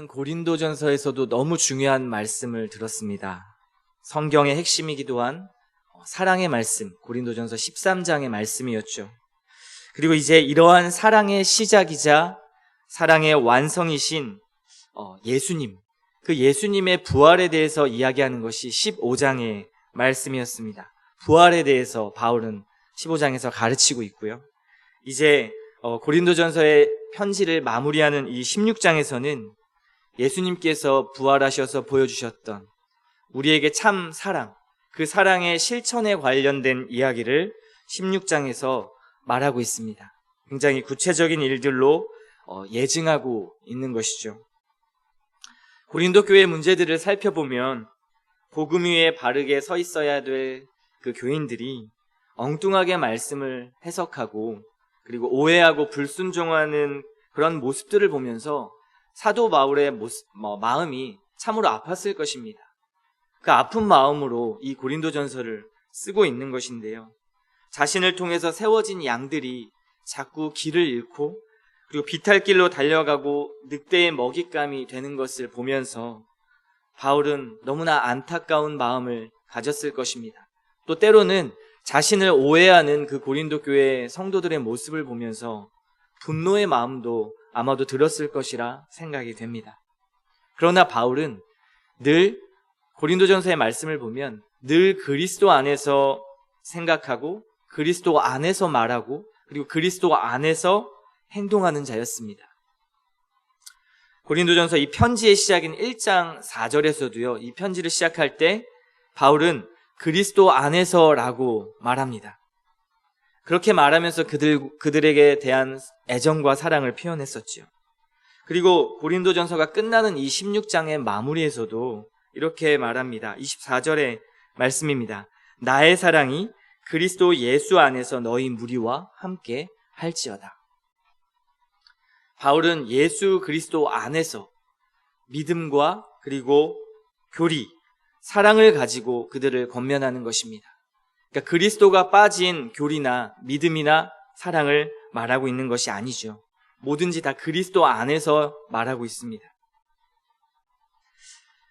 고린도전서에서도 너무 중요한 말씀을 들었습니다. 성경의 핵심이기도 한 사랑의 말씀, 고린도전서 13장의 말씀이었죠. 그리고 이제 이러한 사랑의 시작이자 사랑의 완성이신 예수님, 그 예수님의 부활에 대해서 이야기하는 것이 15장의 말씀이었습니다. 부활에 대해서 바울은 15장에서 가르치고 있고요. 이제 고린도전서의 편지를 마무리하는 이 16장에서는 예수님께서 부활하셔서 보여주셨던 우리에게 참 사랑, 그 사랑의 실천에 관련된 이야기를 16장에서 말하고 있습니다. 굉장히 구체적인 일들로 예증하고 있는 것이죠. 고린도 교회의 문제들을 살펴보면 복음 위에 바르게 서 있어야 될 그 교인들이 엉뚱하게 말씀을 해석하고 그리고 오해하고 불순종하는 그런 모습들을 보면서 사도 바울의 마음이 참으로 아팠을 것입니다. 그 아픈 마음으로 이 고린도전서를 쓰고 있는 것인데요. 자신을 통해서 세워진 양들이 자꾸 길을 잃고 그리고 비탈길로 달려가고 늑대의 먹잇감이 되는 것을 보면서 바울은 너무나 안타까운 마음을 가졌을 것입니다. 또 때로는 자신을 오해하는 그 고린도 교회 성도들의 모습을 보면서 분노의 마음도 아마도 들었을 것이라 생각이 됩니다. 그러나 바울은 늘 고린도전서의 말씀을 보면 늘 그리스도 안에서 생각하고 그리스도 안에서 말하고 그리고 그리스도 안에서 행동하는 자였습니다. 고린도전서 이 편지의 시작인 1장 4절에서도요. 이 편지를 시작할 때 바울은 그리스도 안에서라고 말합니다. 그렇게 말하면서 그들에게 대한 애정과 사랑을 표현했었죠. 그리고 고린도전서가 끝나는 이 16장의 마무리에서도 이렇게 말합니다. 24절의 말씀입니다. 나의 사랑이 그리스도 예수 안에서 너희 무리와 함께 할지어다. 바울은 예수 그리스도 안에서 믿음과 그리고 교리, 사랑을 가지고 그들을 권면하는 것입니다. 그러니까 그리스도가 빠진 교리나 믿음이나 사랑을 말하고 있는 것이 아니죠. 뭐든지 다 그리스도 안에서 말하고 있습니다.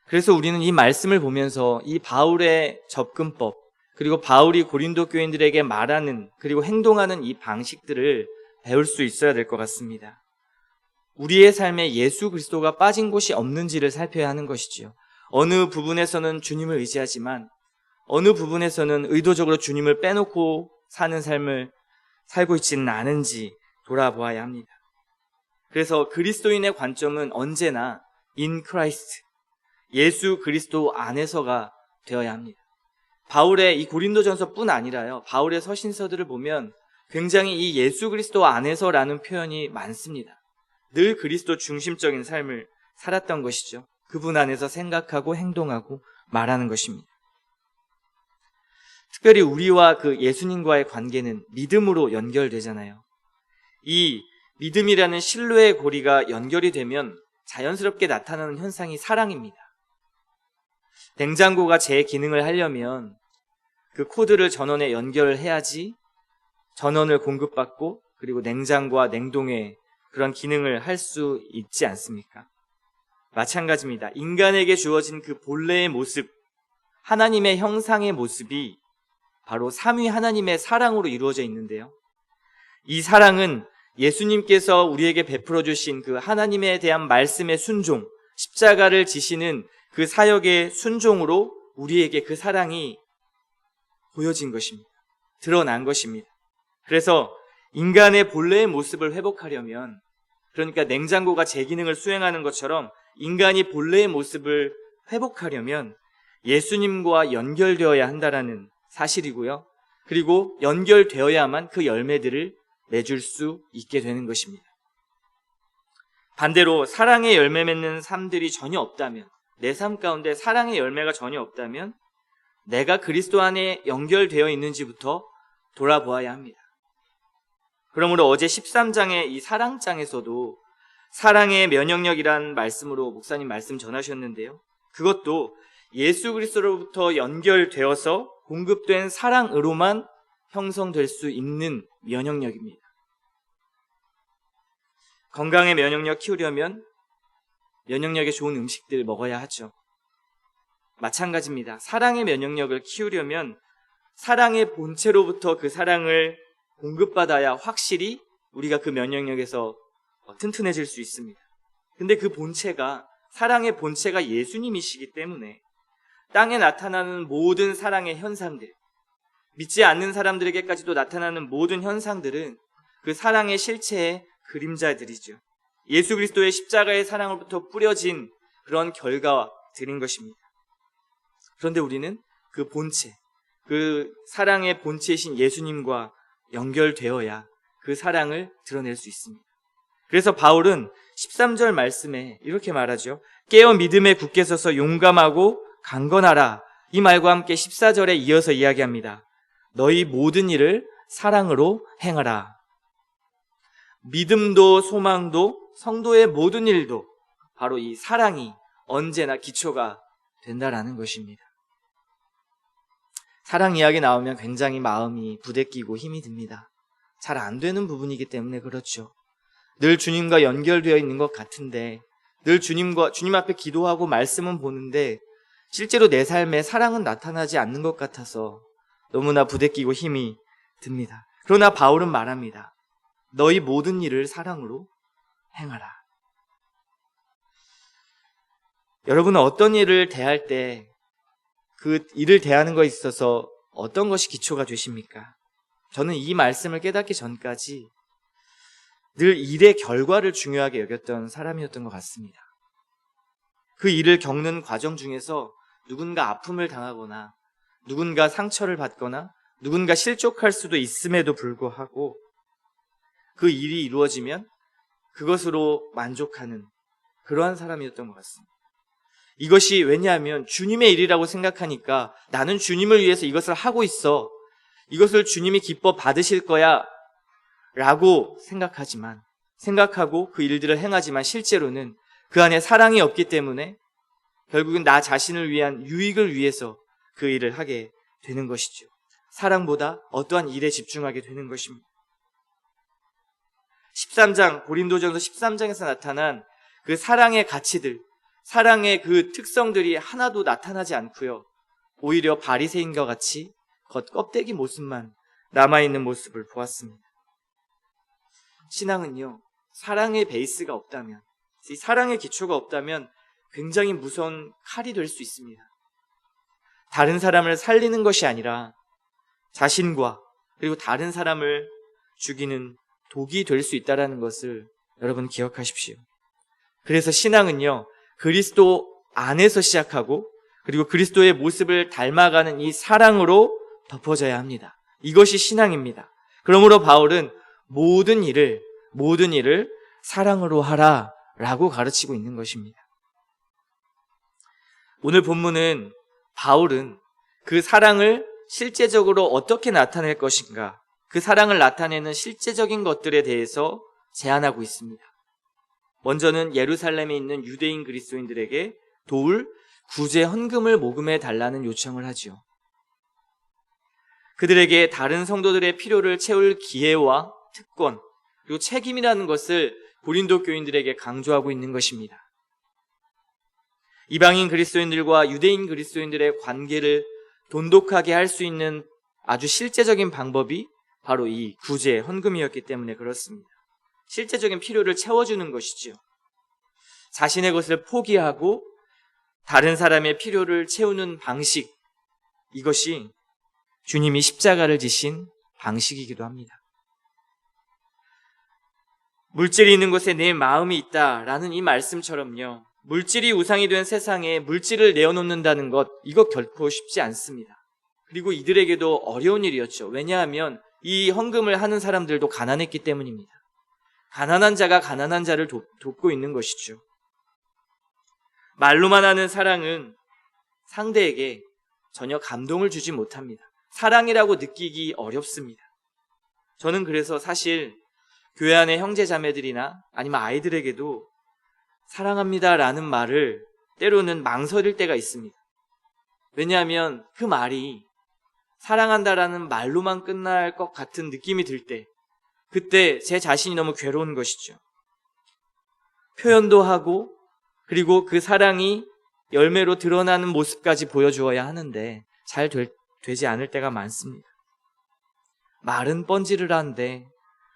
그래서 우리는 이 말씀을 보면서 이 바울의 접근법, 그리고 바울이 고린도 교인들에게 말하는 그리고 행동하는 이 방식들을 배울 수 있어야 될 것 같습니다. 우리의 삶에 예수 그리스도가 빠진 곳이 없는지를 살펴야 하는 것이지요. 어느 부분에서는 주님을 의지하지만 어느 부분에서는 의도적으로 주님을 빼놓고 사는 삶을 살고 있지는 않은지 돌아보아야 합니다. 그래서 그리스도인의 관점은 언제나 in Christ, 예수 그리스도 안에서가 되어야 합니다. 바울의 이 고린도전서뿐 아니라요. 바울의 서신서들을 보면 굉장히 이 예수 그리스도 안에서라는 표현이 많습니다. 늘 그리스도 중심적인 삶을 살았던 것이죠. 그분 안에서 생각하고 행동하고 말하는 것입니다. 특별히 우리와 그 예수님과의 관계는 믿음으로 연결되잖아요. 이 믿음이라는 신뢰의 고리가 연결이 되면 자연스럽게 나타나는 현상이 사랑입니다. 냉장고가 제 기능을 하려면 그 코드를 전원에 연결해야지 전원을 공급받고 그리고 냉장고와 냉동의 그런 기능을 할 수 있지 않습니까? 마찬가지입니다. 인간에게 주어진 그 본래의 모습, 하나님의 형상의 모습이 바로 삼위 하나님의 사랑으로 이루어져 있는데요. 이 사랑은 예수님께서 우리에게 베풀어 주신 그 하나님에 대한 말씀의 순종, 십자가를 지시는 그 사역의 순종으로 우리에게 그 사랑이 보여진 것입니다. 드러난 것입니다. 그래서 인간의 본래의 모습을 회복하려면, 그러니까 냉장고가 제 기능을 수행하는 것처럼 인간이 본래의 모습을 회복하려면 예수님과 연결되어야 한다라는 사실이고요. 그리고 연결되어야만 그 열매들을 맺을 수 있게 되는 것입니다. 반대로 사랑의 열매 맺는 삶들이 전혀 없다면, 내 삶 가운데 사랑의 열매가 전혀 없다면 내가 그리스도 안에 연결되어 있는지부터 돌아보아야 합니다. 그러므로 어제 13장의 이 사랑장에서도 사랑의 면역력이란 말씀으로 목사님 말씀 전하셨는데요. 그것도 예수 그리스도로부터 연결되어서 공급된 사랑으로만 형성될 수 있는 면역력입니다. 건강의 면역력 키우려면 면역력에 좋은 음식들 먹어야 하죠. 마찬가지입니다. 사랑의 면역력을 키우려면 사랑의 본체로부터 그 사랑을 공급받아야 확실히 우리가 그 면역력에서 튼튼해질 수 있습니다. 근데 그 본체가, 사랑의 본체가 예수님이시기 때문에 땅에 나타나는 모든 사랑의 현상들, 믿지 않는 사람들에게까지도 나타나는 모든 현상들은 그 사랑의 실체의 그림자들이죠. 예수 그리스도의 십자가의 사랑으로부터 뿌려진 그런 결과들인 것입니다. 그런데 우리는 그 본체, 그 사랑의 본체이신 예수님과 연결되어야 그 사랑을 드러낼 수 있습니다. 그래서 바울은 13절 말씀에 이렇게 말하죠. 깨어 믿음에 굳게 서서 용감하고 강건하라. 이 말과 함께 14절에 이어서 이야기합니다. 너희 모든 일을 사랑으로 행하라. 믿음도 소망도 성도의 모든 일도 바로 이 사랑이 언제나 기초가 된다라는 것입니다. 사랑 이야기 나오면 굉장히 마음이 부대끼고 힘이 듭니다. 잘 안 되는 부분이기 때문에 그렇죠. 늘 주님과 연결되어 있는 것 같은데, 늘 주님 앞에 기도하고 말씀은 보는데 실제로 내 삶에 사랑은 나타나지 않는 것 같아서 너무나 부대끼고 힘이 듭니다. 그러나 바울은 말합니다. 너희 모든 일을 사랑으로 행하라. 여러분은 어떤 일을 대할 때 그 일을 대하는 것에 있어서 어떤 것이 기초가 되십니까? 저는 이 말씀을 깨닫기 전까지 늘 일의 결과를 중요하게 여겼던 사람이었던 것 같습니다. 그 일을 겪는 과정 중에서 누군가 아픔을 당하거나 누군가 상처를 받거나 누군가 실족할 수도 있음에도 불구하고 그 일이 이루어지면 그것으로 만족하는 그러한 사람이었던 것 같습니다. 이것이 왜냐하면 주님의 일이라고 생각하니까 나는 주님을 위해서 이것을 하고 있어. 이것을 주님이 기뻐 받으실 거야 라고 생각하고 그 일들을 행하지만 실제로는 그 안에 사랑이 없기 때문에 결국은 나 자신을 위한 유익을 위해서 그 일을 하게 되는 것이죠. 사랑보다 어떠한 일에 집중하게 되는 것입니다. 13장, 고린도전서 13장에서 나타난 그 사랑의 가치들, 사랑의 그 특성들이 하나도 나타나지 않고요. 오히려 바리새인과 같이 겉껍데기 모습만 남아있는 모습을 보았습니다. 신앙은요, 사랑의 베이스가 없다면, 이 사랑의 기초가 없다면 굉장히 무서운 칼이 될 수 있습니다. 다른 사람을 살리는 것이 아니라 자신과 그리고 다른 사람을 죽이는 독이 될 수 있다는 것을 여러분 기억하십시오. 그래서 신앙은요, 그리스도 안에서 시작하고 그리고 그리스도의 모습을 닮아가는 이 사랑으로 덮어져야 합니다. 이것이 신앙입니다. 그러므로 바울은 모든 일을 사랑으로 하라 라고 가르치고 있는 것입니다. 오늘 본문은 바울은 그 사랑을 실제적으로 어떻게 나타낼 것인가, 그 사랑을 나타내는 실제적인 것들에 대해서 제안하고 있습니다. 먼저는 예루살렘에 있는 유대인 그리스도인들에게 도울 구제 헌금을 모금해 달라는 요청을 하죠. 그들에게 다른 성도들의 필요를 채울 기회와 특권, 그리고 책임이라는 것을 고린도 교인들에게 강조하고 있는 것입니다. 이방인 그리스도인들과 유대인 그리스도인들의 관계를 돈독하게 할 수 있는 아주 실제적인 방법이 바로 이 구제 헌금이었기 때문에 그렇습니다. 실제적인 필요를 채워주는 것이죠. 자신의 것을 포기하고 다른 사람의 필요를 채우는 방식, 이것이 주님이 십자가를 지신 방식이기도 합니다. 물질이 있는 곳에 내 마음이 있다라는 이 말씀처럼요, 물질이 우상이 된 세상에 물질을 내어놓는다는 것, 이거 결코 쉽지 않습니다. 그리고 이들에게도 어려운 일이었죠. 왜냐하면 이 헌금을 하는 사람들도 가난했기 때문입니다. 가난한 자가 가난한 자를 돕고 있는 것이죠. 말로만 하는 사랑은 상대에게 전혀 감동을 주지 못합니다. 사랑이라고 느끼기 어렵습니다. 저는 그래서 사실 교회 안의 형제 자매들이나 아니면 아이들에게도 사랑합니다라는 말을 때로는 망설일 때가 있습니다. 왜냐하면 그 말이 사랑한다라는 말로만 끝날 것 같은 느낌이 들 때, 그때 제 자신이 너무 괴로운 것이죠. 표현도 하고 그리고 그 사랑이 열매로 드러나는 모습까지 보여주어야 하는데 잘 되지 않을 때가 많습니다. 말은 뻔지르르한데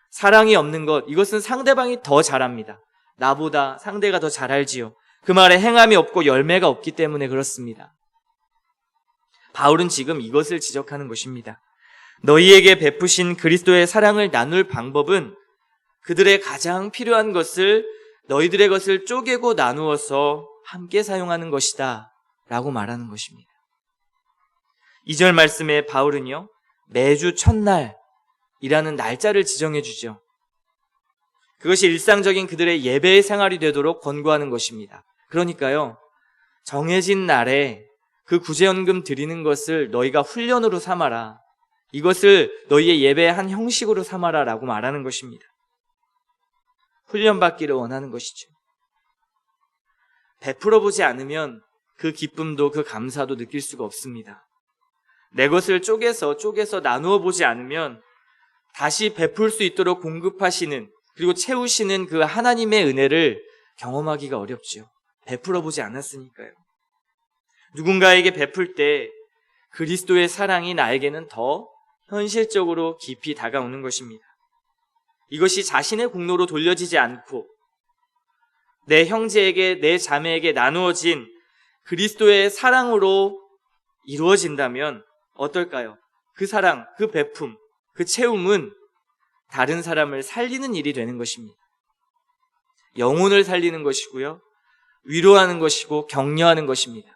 사랑이 없는 것, 이것은 상대방이 더 잘합니다. 나보다 상대가 더 잘 알지요. 그 말에 행함이 없고 열매가 없기 때문에 그렇습니다. 바울은 지금 이것을 지적하는 것입니다. 너희에게 베푸신 그리스도의 사랑을 나눌 방법은 그들의 가장 필요한 것을, 너희들의 것을 쪼개고 나누어서 함께 사용하는 것이다 라고 말하는 것입니다. 2절 말씀에 바울은요, 매주 첫날이라는 날짜를 지정해 주죠. 그것이 일상적인 그들의 예배의 생활이 되도록 권고하는 것입니다. 그러니까요, 정해진 날에 그 구제연금 드리는 것을 너희가 훈련으로 삼아라. 이것을 너희의 예배의 한 형식으로 삼아라 라고 말하는 것입니다. 훈련받기를 원하는 것이죠. 베풀어 보지 않으면 그 기쁨도 그 감사도 느낄 수가 없습니다. 내 것을 쪼개서 나누어 보지 않으면 다시 베풀 수 있도록 공급하시는, 그리고 채우시는 그 하나님의 은혜를 경험하기가 어렵죠. 베풀어 보지 않았으니까요. 누군가에게 베풀 때 그리스도의 사랑이 나에게는 더 현실적으로 깊이 다가오는 것입니다. 이것이 자신의 공로로 돌려지지 않고 내 형제에게, 내 자매에게 나누어진 그리스도의 사랑으로 이루어진다면 어떨까요? 그 사랑, 그 베품, 그 채움은 다른 사람을 살리는 일이 되는 것입니다. 영혼을 살리는 것이고요, 위로하는 것이고 격려하는 것입니다.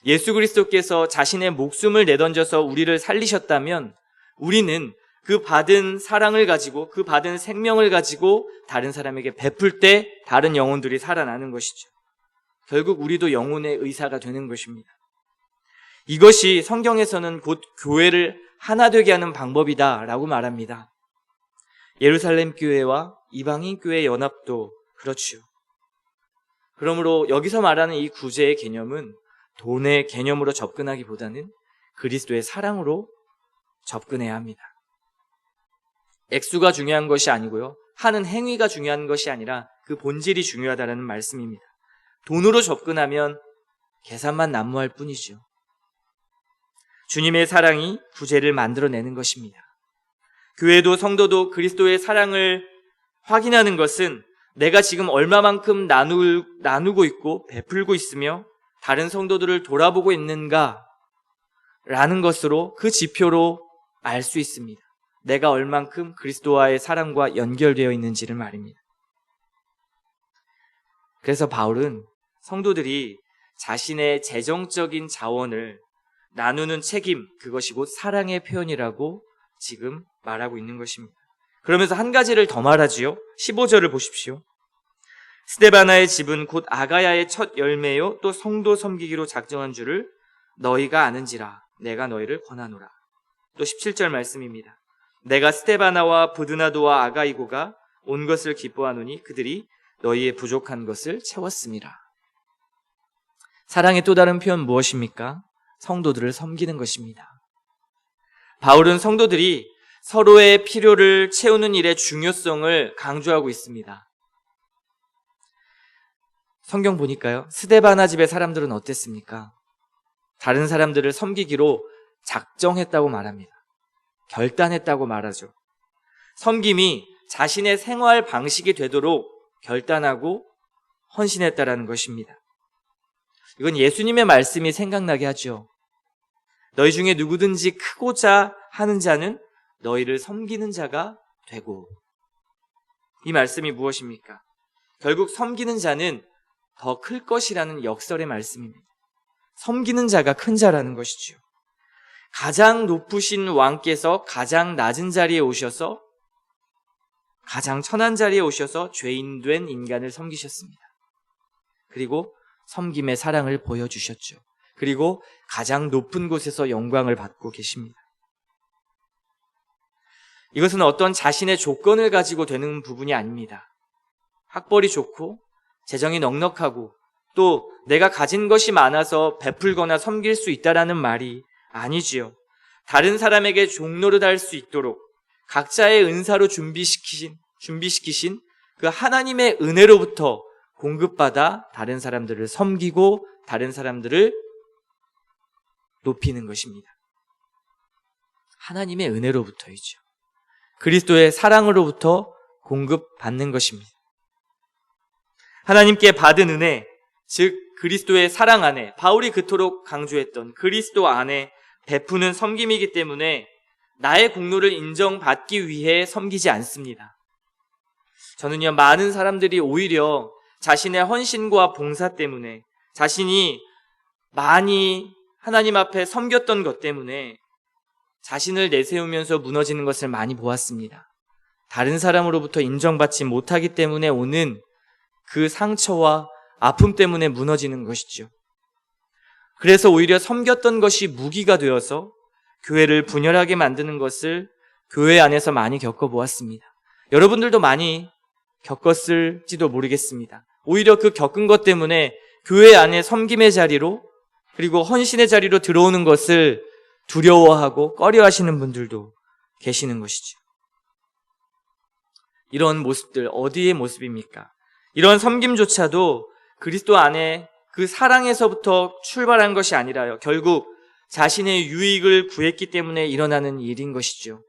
예수 그리스도께서 자신의 목숨을 내던져서 우리를 살리셨다면 우리는 그 받은 사랑을 가지고, 그 받은 생명을 가지고 다른 사람에게 베풀 때 다른 영혼들이 살아나는 것이죠. 결국 우리도 영혼의 의사가 되는 것입니다. 이것이 성경에서는 곧 교회를 하나 되게 하는 방법이다라고 말합니다. 예루살렘 교회와 이방인 교회의 연합도 그렇죠. 그러므로 여기서 말하는 이 구제의 개념은 돈의 개념으로 접근하기보다는 그리스도의 사랑으로 접근해야 합니다. 액수가 중요한 것이 아니고요, 하는 행위가 중요한 것이 아니라 그 본질이 중요하다는 말씀입니다. 돈으로 접근하면 계산만 난무할 뿐이죠. 주님의 사랑이 구제를 만들어내는 것입니다. 교회도 성도도 그리스도의 사랑을 확인하는 것은 내가 지금 얼마만큼 나누고 있고 베풀고 있으며 다른 성도들을 돌아보고 있는가 라는 것으로, 그 지표로 알 수 있습니다. 내가 얼만큼 그리스도와의 사랑과 연결되어 있는지를 말입니다. 그래서 바울은 성도들이 자신의 재정적인 자원을 나누는 책임, 그것이 곧 사랑의 표현이라고 지금 말하고 있는 것입니다. 그러면서 한 가지를 더 말하지요. 15절을 보십시오. 스데바나의 집은 곧 아가야의 첫 열매요 또 성도 섬기기로 작정한 줄을 너희가 아는지라 내가 너희를 권하노라. 또 17절 말씀입니다. 내가 스데바나와 브드나도와 아가이고가 온 것을 기뻐하노니 그들이 너희의 부족한 것을 채웠음이라. 사랑의 또 다른 표현 무엇입니까? 성도들을 섬기는 것입니다. 바울은 성도들이 서로의 필요를 채우는 일의 중요성을 강조하고 있습니다. 성경 보니까요, 스데바나 집의 사람들은 어땠습니까? 다른 사람들을 섬기기로 작정했다고 말합니다. 결단했다고 말하죠. 섬김이 자신의 생활 방식이 되도록 결단하고 헌신했다라는 것입니다. 이건 예수님의 말씀이 생각나게 하죠. 너희 중에 누구든지 크고자 하는 자는 너희를 섬기는 자가 되고. 이 말씀이 무엇입니까? 결국 섬기는 자는 더 클 것이라는 역설의 말씀입니다. 섬기는 자가 큰 자라는 것이죠. 가장 높으신 왕께서 가장 낮은 자리에 오셔서, 가장 천한 자리에 오셔서 죄인 된 인간을 섬기셨습니다. 그리고 섬김의 사랑을 보여주셨죠. 그리고 가장 높은 곳에서 영광을 받고 계십니다. 이것은 어떤 자신의 조건을 가지고 되는 부분이 아닙니다. 학벌이 좋고 재정이 넉넉하고 또 내가 가진 것이 많아서 베풀거나 섬길 수 있다라는 말이 아니지요. 다른 사람에게 종노릇할 수 있도록 각자의 은사로 준비시키신 그 하나님의 은혜로부터 공급받아 다른 사람들을 섬기고 다른 사람들을 높이는 것입니다. 하나님의 은혜로부터이죠. 그리스도의 사랑으로부터 공급받는 것입니다. 하나님께 받은 은혜, 즉 그리스도의 사랑 안에, 바울이 그토록 강조했던 그리스도 안에 베푸는 섬김이기 때문에 나의 공로를 인정받기 위해 섬기지 않습니다. 저는요, 많은 사람들이 오히려 자신의 헌신과 봉사 때문에, 자신이 많이 하나님 앞에 섬겼던 것 때문에 자신을 내세우면서 무너지는 것을 많이 보았습니다. 다른 사람으로부터 인정받지 못하기 때문에 오는 그 상처와 아픔 때문에 무너지는 것이죠. 그래서 오히려 섬겼던 것이 무기가 되어서 교회를 분열하게 만드는 것을 교회 안에서 많이 겪어보았습니다. 여러분들도 많이 겪었을지도 모르겠습니다. 오히려 그 겪은 것 때문에 교회 안에 섬김의 자리로, 그리고 헌신의 자리로 들어오는 것을 두려워하고 꺼려하시는 분들도 계시는 것이죠. 이런 모습들, 어디의 모습입니까? 이런 섬김조차도 그리스도 안에 그 사랑에서부터 출발한 것이 아니라요, 결국 자신의 유익을 구했기 때문에 일어나는 일인 것이죠.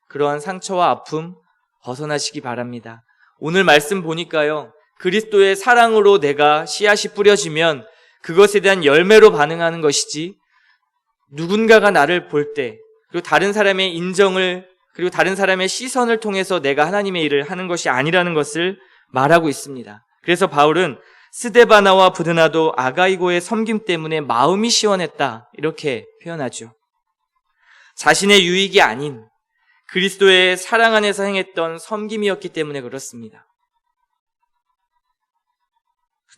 그러한 상처와 아픔 벗어나시기 바랍니다. 오늘 말씀 보니까요, 그리스도의 사랑으로 내가 씨앗이 뿌려지면 그것에 대한 열매로 반응하는 것이지, 누군가가 나를 볼 때, 그리고 다른 사람의 인정을, 그리고 다른 사람의 시선을 통해서 내가 하나님의 일을 하는 것이 아니라는 것을 말하고 있습니다. 그래서 바울은 스데바나와 부드나도 아가이고의 섬김 때문에 마음이 시원했다, 이렇게 표현하죠. 자신의 유익이 아닌 그리스도의 사랑 안에서 행했던 섬김이었기 때문에 그렇습니다.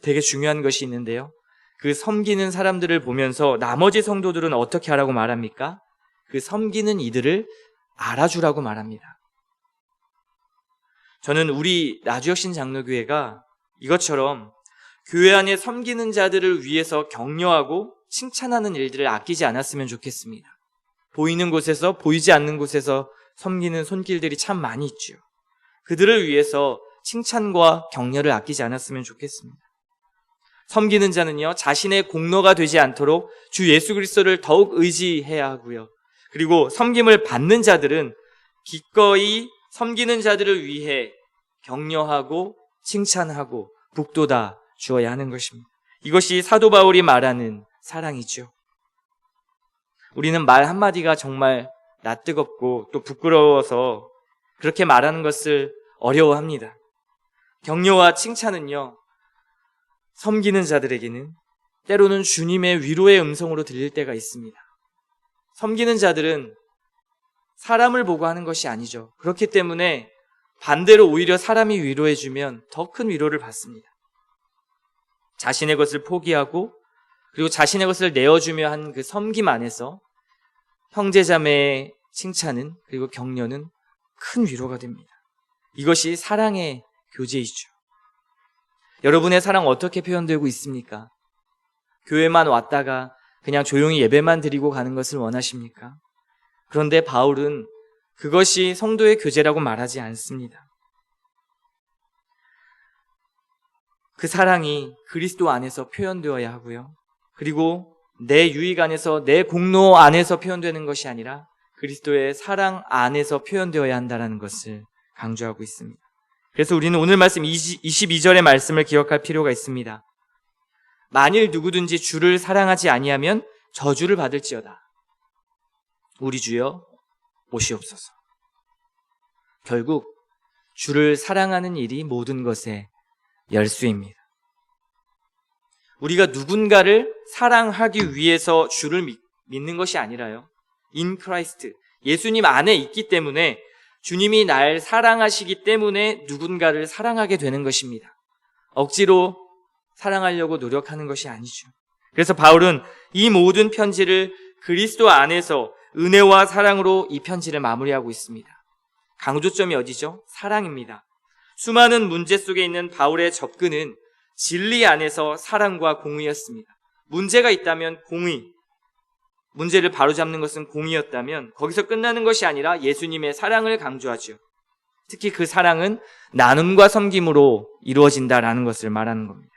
되게 중요한 것이 있는데요, 그 섬기는 사람들을 보면서 나머지 성도들은 어떻게 하라고 말합니까? 그 섬기는 이들을 알아주라고 말합니다. 저는 우리 나주혁신 장로교회가 이것처럼 교회 안에 섬기는 자들을 위해서 격려하고 칭찬하는 일들을 아끼지 않았으면 좋겠습니다. 보이는 곳에서 보이지 않는 곳에서 섬기는 손길들이 참 많이 있죠. 그들을 위해서 칭찬과 격려를 아끼지 않았으면 좋겠습니다. 섬기는 자는요, 자신의 공로가 되지 않도록 주 예수 그리스도를 더욱 의지해야 하고요. 그리고 섬김을 받는 자들은 기꺼이 섬기는 자들을 위해 격려하고 칭찬하고 북돋아 주어야 하는 것입니다. 이것이 사도 바울이 말하는 사랑이죠. 우리는 말 한마디가 정말 낯뜨겁고 또 부끄러워서 그렇게 말하는 것을 어려워합니다. 격려와 칭찬은요, 섬기는 자들에게는 때로는 주님의 위로의 음성으로 들릴 때가 있습니다. 섬기는 자들은 사람을 보고 하는 것이 아니죠. 그렇기 때문에 반대로 오히려 사람이 위로해주면 더 큰 위로를 받습니다. 자신의 것을 포기하고 그리고 자신의 것을 내어주며 한 그 섬김 안에서 형제자매의 칭찬은, 그리고 격려는 큰 위로가 됩니다. 이것이 사랑의 교제이죠. 여러분의 사랑 어떻게 표현되고 있습니까? 교회만 왔다가 그냥 조용히 예배만 드리고 가는 것을 원하십니까? 그런데 바울은 그것이 성도의 교제라고 말하지 않습니다. 그 사랑이 그리스도 안에서 표현되어야 하고요. 그리고 내 유익 안에서, 내 공로 안에서 표현되는 것이 아니라 그리스도의 사랑 안에서 표현되어야 한다는 것을 강조하고 있습니다. 그래서 우리는 오늘 말씀 22절의 말씀을 기억할 필요가 있습니다. 만일 누구든지 주를 사랑하지 아니하면 저주를 받을지어다. 우리 주여 오시옵소서. 결국 주를 사랑하는 일이 모든 것의 열쇠입니다. 우리가 누군가를 사랑하기 위해서 주를 믿는 것이 아니라요, in Christ, 예수님 안에 있기 때문에, 주님이 날 사랑하시기 때문에 누군가를 사랑하게 되는 것입니다. 억지로 사랑하려고 노력하는 것이 아니죠. 그래서 바울은 이 모든 편지를 그리스도 안에서 은혜와 사랑으로 이 편지를 마무리하고 있습니다. 강조점이 어디죠? 사랑입니다. 수많은 문제 속에 있는 바울의 접근은 진리 안에서 사랑과 공의였습니다. 문제가 있다면 공의, 문제를 바로잡는 것은 공의였다면 거기서 끝나는 것이 아니라 예수님의 사랑을 강조하죠. 특히 그 사랑은 나눔과 섬김으로 이루어진다라는 것을 말하는 겁니다.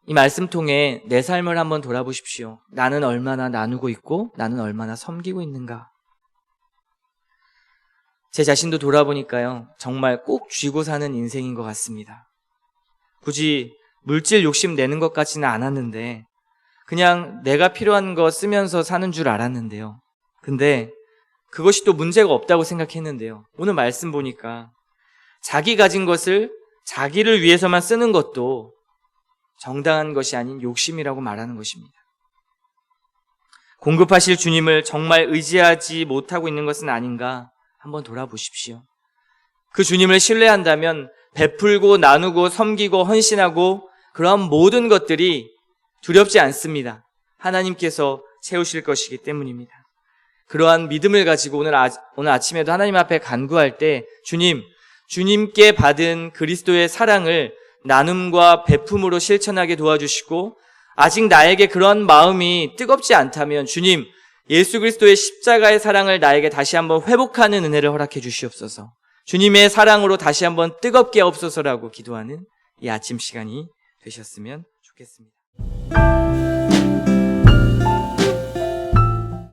이 말씀 통해 내 삶을 한번 돌아보십시오. 나는 얼마나 나누고 있고 나는 얼마나 섬기고 있는가. 제 자신도 돌아보니까요, 정말 꼭 쥐고 사는 인생인 것 같습니다. 굳이 물질 욕심 내는 것 같지는 않았는데 그냥 내가 필요한 거 쓰면서 사는 줄 알았는데요. 근데 그것이 또 문제가 없다고 생각했는데요. 오늘 말씀 보니까 자기 가진 것을 자기를 위해서만 쓰는 것도 정당한 것이 아닌 욕심이라고 말하는 것입니다. 공급하실 주님을 정말 의지하지 못하고 있는 것은 아닌가 한번 돌아보십시오. 그 주님을 신뢰한다면 베풀고 나누고 섬기고 헌신하고 그러한 모든 것들이 두렵지 않습니다. 하나님께서 채우실 것이기 때문입니다. 그러한 믿음을 가지고 오늘 아침에도 하나님 앞에 간구할 때 주님께 받은 그리스도의 사랑을 나눔과 베품으로 실천하게 도와주시고, 아직 나에게 그런 마음이 뜨겁지 않다면 주님, 예수 그리스도의 십자가의 사랑을 나에게 다시 한번 회복하는 은혜를 허락해 주시옵소서. 주님의 사랑으로 다시 한번 뜨겁게 하옵소서라고 기도하는 이 아침 시간이 되셨으면 좋겠습니다.